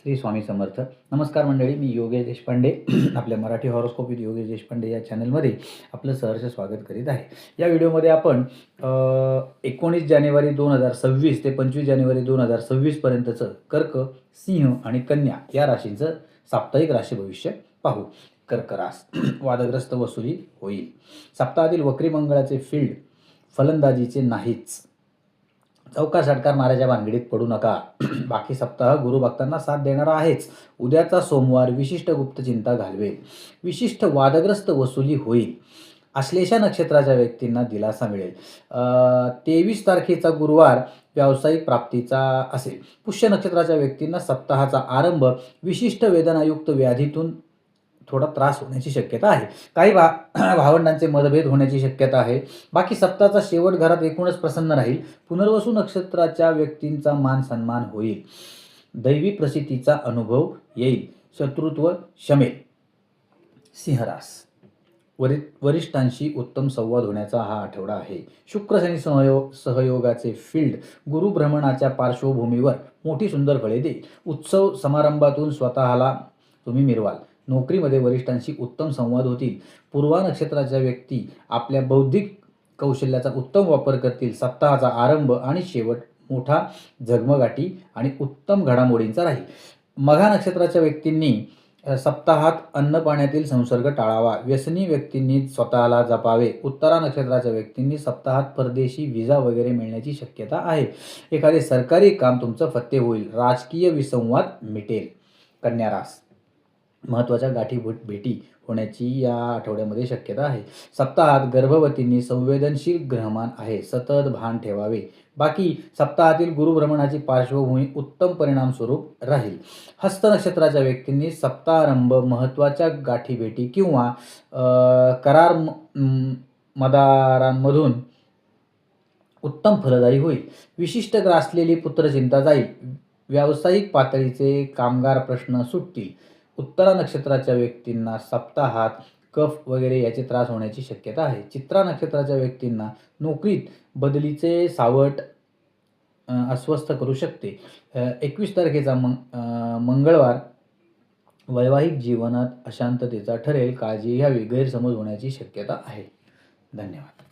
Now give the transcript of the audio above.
श्री स्वामी समर्थ. नमस्कार मंडळी, मी योगेश देशपांडे आपल्या मराठी हॉरोस्कोप विथ योगेश देशपांडे या चॅनलमध्ये आपलं सहर्ष स्वागत करीत आहे. या व्हिडिओमध्ये आपण 19 जानेवारी 2026 ते 25 जानेवारी 2026 पर्यंतचं कर्क, सिंह आणि कन्या या राशींचं साप्ताहिक राशी भविष्य पाहू. कर्क रास वादग्रस्त वसुली होईल. सप्ताहातील वक्री मंगळाचे फील्ड फलंदाजीचे नाहीच. चौकार षटकार मारायच्या भानगडीत पडू नका. बाकी सप्ताह गुरुभक्तांना साथ देणारा आहेच. उद्याचा सोमवार विशिष्ट गुप्तचिंता घालवेल. विशिष्ट वादग्रस्त वसुली होईल. आश्लेषा नक्षत्राच्या व्यक्तींना दिलासा मिळेल. 23 तारखेचा गुरुवार व्यावसायिक प्राप्तीचा असेल. पुष्य नक्षत्राच्या व्यक्तींना सप्ताहाचा आरंभ विशिष्ट वेदनायुक्त व्याधीतून थोडा त्रास होण्याची शक्यता आहे. काही भावंडांचे मतभेद होण्याची शक्यता आहे. बाकी सप्ताहाचा शेवट घरात एकूणच प्रसन्न राहील. पुनर्वसू नक्षत्राच्या व्यक्तींचा मान सन्मान होईल. दैवी प्रसिद्धीचा अनुभव येईल. शत्रुत्व शमेल. सिंहरास वरिष्ठांशी उत्तम संवाद होण्याचा हा आठवडा आहे. शुक्र शनी सहयोगाचे फील्ड गुरुभ्रमणाच्या पार्श्वभूमीवर मोठी सुंदर फळे देईल. उत्सव समारंभातून स्वतःला तुम्ही मिरवाल. नोकरीमध्ये वरिष्ठांशी उत्तम संवाद होतील. पूर्वा नक्षत्राच्या व्यक्ती आपल्या बौद्धिक कौशल्याचा उत्तम वापर करतील. सप्ताहाचा आरंभ आणि शेवट मोठा झगमगाटी आणि उत्तम घडामोडींचा राहील. मघा नक्षत्राच्या व्यक्तींनी सप्ताहात अन्नपाण्यातील संसर्ग टाळावा. व्यसनी व्यक्तींनी स्वतःला जपावे. उत्तरा नक्षत्राच्या व्यक्तींनी सप्ताहात परदेशी व्हिसा वगैरे मिळण्याची शक्यता आहे. एखादे सरकारी काम तुमचं फत्ते होईल. राजकीय विसंवाद मिटेल. कन्या रास महत्त्वाच्या गाठी भेटी होण्याची या आठवड्यामध्ये शक्यता आहे. सप्ताहात गर्भवतींनी संवेदनशील ग्रहमान आहे. सतत भान ठेवावे. बाकी सप्ताहातील गुरुभ्रमणाची पार्श्वभूमी उत्तम परिणाम स्वरूप राहील. हस्त नक्षत्राच्या व्यक्तींनी सप्ताहारंभ महत्त्वाच्या गाठीभेटी किंवा करार मदारांमधून उत्तम फलदायी होईल. विशिष्ट ग्रासलेली पुत्रचिंता जाईल. व्यावसायिक पातळीचे कामगार प्रश्न सुटतील. उत्तरा नक्षत्राच्या व्यक्तींना सप्ताहात कफ वगैरे याचे त्रास होण्याची शक्यता आहे. चित्रा नक्षत्राच्या व्यक्तींना नोकरीत बदलीचे सावट अस्वस्थ करू शकते. 21 तारखेचा मंगळवार वैवाहिक जीवनात अशांततेचा ठरेल. काळजी घ्यावी. गैरसमज होण्याची शक्यता आहे. धन्यवाद.